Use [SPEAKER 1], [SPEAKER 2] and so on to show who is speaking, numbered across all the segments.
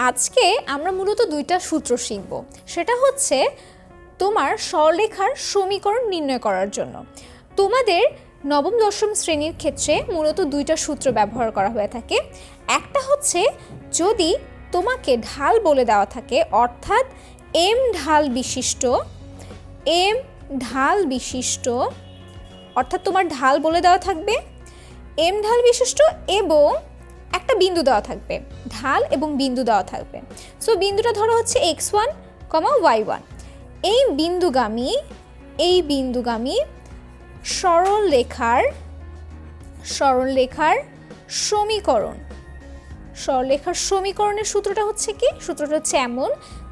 [SPEAKER 1] আজকে আমরা মূলত দুইটা সূত্র শিখব। সেটা হচ্ছে তোমার সরলরেখার সমীকরণ নির্ণয় করার জন্য। তোমাদের নবম দশম শ্রেণীর ক্ষেত্রে মূলত দুইটা সূত্র ব্যবহার করা হয়ে থাকে। একটা হচ্ছে যদি তোমাকে ঢাল বলে দেওয়া থাকে, অর্থাৎ এম ঢাল বিশিষ্ট অর্থাৎ তোমার ঢাল বলে দেওয়া থাকবে এম ঢাল বিশিষ্ট এবং একটা বিন্দু দেওয়া থাকবে, ঢাল এবং বিন্দু দেওয়া থাকবে। সো বিন্দুটা ধরো হচ্ছে x1, y1। এই বিন্দুগামী সরলরেখার সমীকরণের সূত্রটা হচ্ছে কি? সূত্রটা হচ্ছে এমন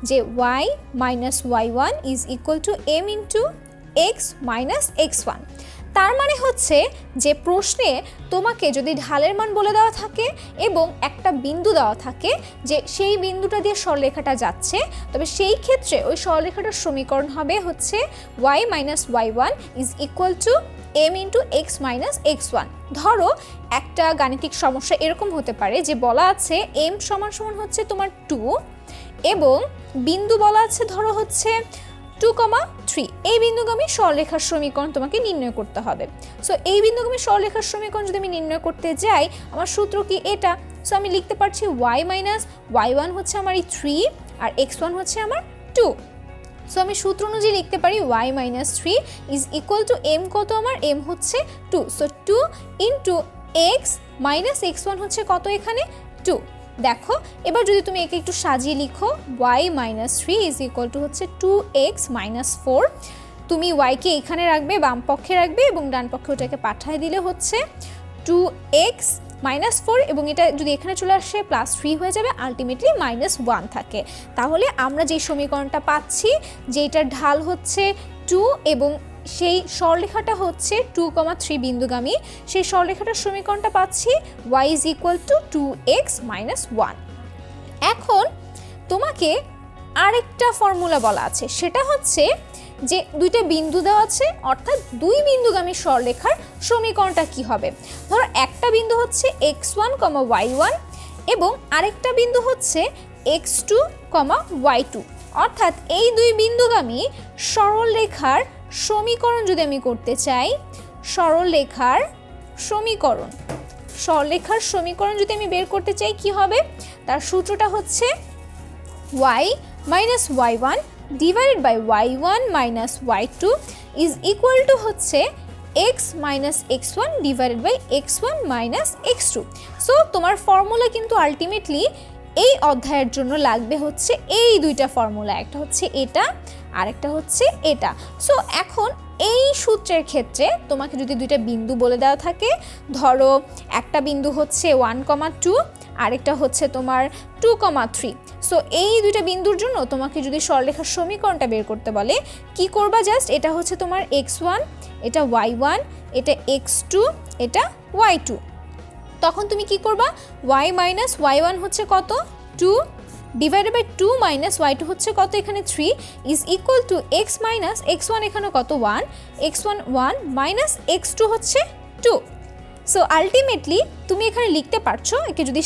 [SPEAKER 1] যে y minus y1 is equal two m into x minus x1। তার মানে হচ্ছে যে প্রশ্নে তোমাকে যদি ঢালের মান বলে দেওয়া থাকে এবং একটা বিন্দু দেওয়া থাকে যে সেই বিন্দুটা দিয়ে সরলরেখাটা যাচ্ছে, তবে সেই ক্ষেত্রে ওই সরলরেখাটার সমীকরণ হবে হচ্ছে y minus y1 is equal two m into x minus x1। ধরো একটা গাণিতিক সমস্যা এরকম হতে পারে যে বলা আছে m সমান সমান হচ্ছে তোমার 2 এবং বিন্দু বলা আছে ধরো হচ্ছে 2,3। এই বিন্দুগামী সরলরেখার সমীকরণ তোমাকে নির্ণয় করতে হবে। সো এই বিন্দুগামী সরলরেখার সমীকরণ যদি আমি নির্ণয় করতে যাই, আমার সূত্র কি এটা? সো আমি লিখতে পারছি y মাইনাস y1 হচ্ছে আমার এই 3 আর x1 হচ্ছে আমার 2। সো আমি সূত্র অনুযায়ী লিখতে পারি y minus 3 is equal two m কত? আমার m হচ্ছে 2। So 2 into x minus x1 হচ্ছে কত? এখানে 2। দেখো এবার যদি তুমি একে একটু সাজিয়ে লিখো, y minus 3 is equal to হচ্ছে 2x মাইনাস 4। তুমি yকে এখানে রাখবে, বাম পক্ষে রাখবে এবং ডান পক্ষে ওটাকে পাঠিয়ে দিলে হচ্ছে 2x মাইনাস 4 এবং এটা যদি এখানে চলে আসে প্লাস 3 হয়ে যাবে, আলটিমেটলি মাইনাস 1 থাকে। তাহলে আমরা যে সমীকরণটা পাচ্ছি যেটার ঢাল হচ্ছে 2 এবং সেই সরলরেখাটা হচ্ছে 2,3 বিন্দুগামী, সেই সরলরেখাটার সমীকরণটা পাচ্ছি y is equal two 2x minus 1। এখন তোমাকে আরেকটা ফর্মুলা বলা আছে, সেটা হচ্ছে যে দুইটা বিন্দু দেওয়া আছে, অর্থাৎ দুই বিন্দুগামী সরলরেখার সমীকরণটা কি হবে। ধরো একটা বিন্দু হচ্ছে x1, y1 এবং আরেকটা বিন্দু হচ্ছে x2, y2। অর্থাৎ এই দুই বিন্দুগামী সরলরেখার সমীকরণ যদি আমি করতে চাই, সরলরেখার সমীকরণ যদি আমি বের করতে চাই কি হবে? তার সূত্রটা হচ্ছে y minus y1 divided by y1 minus y2 is equal to হচ্ছে x minus x1 divided by x1 minus x2। So তোমার ফর্মুলা কিন্তু আলটিমেটলি এই অধ্যায়ের জন্য লাগবে হচ্ছে এই দুইটা ফর্মুলা, একটা হচ্ছে এটা আর একটা হচ্ছে এটা। সো এখন এই সূত্রের ক্ষেত্রে তোমাকে যদি দুইটা বিন্দু বলে দেওয়া থাকে, ধরো একটা বিন্দু হচ্ছে 1,2 আরেকটা হচ্ছে তোমার 2,3। সো এই দুইটা বিন্দুর জন্য তোমাকে যদি সরলরেখার সমীকরণটা বের করতে বলে, কি করবা? জাস্ট এটা হচ্ছে তোমার x1, এটা y1, এটা x2, এটা y2। তখন তুমি কি করবা? y মাইনাস y1 হচ্ছে কত? 2 ডিভাইডেড বাই 2 মাইনাস y2 হচ্ছে কত? এখানে 3 is equal two x minus x1 এখানে কত? 1, x1 1 মাইনাস x2 হচ্ছে 2। সো আলটিমেটলি তুমি এখানে লিখতে পারছো, একে যদি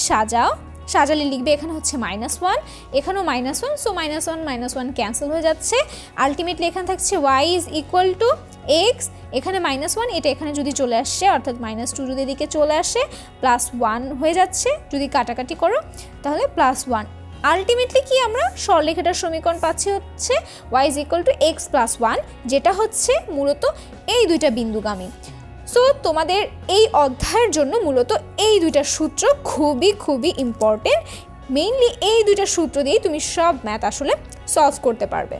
[SPEAKER 1] সাজালে লিখবে এখানে হচ্ছে -1, এখানেও -1। সো -1 ক্যান্সেল হয়ে যাচ্ছে। আলটিমেটলি এখানে থাকছে y is equal two x, এখানে -1, এটা এখানে যদি চলে আসে অর্থাৎ -2 যদি এদিকে চলে আসে +1 হয়ে যাচ্ছে। যদি কাটাকাটি করো তাহলে +1। আলটিমেটলি কি আমরা সরলরেখাটার সমীকরণ পাচ্ছি হচ্ছে y is equal two x plus 1, যেটা হচ্ছে মূলত এই দুইটা বিন্দুগামী। সো তোমাদের এই অধ্যায়ের জন্য মূলত এই দুইটা সূত্র খুবই ইম্পর্টেন্ট। মেইনলি এই দুইটা সূত্র দিয়েই তুমি সব ম্যাথ আসলে সলভ করতে পারবে।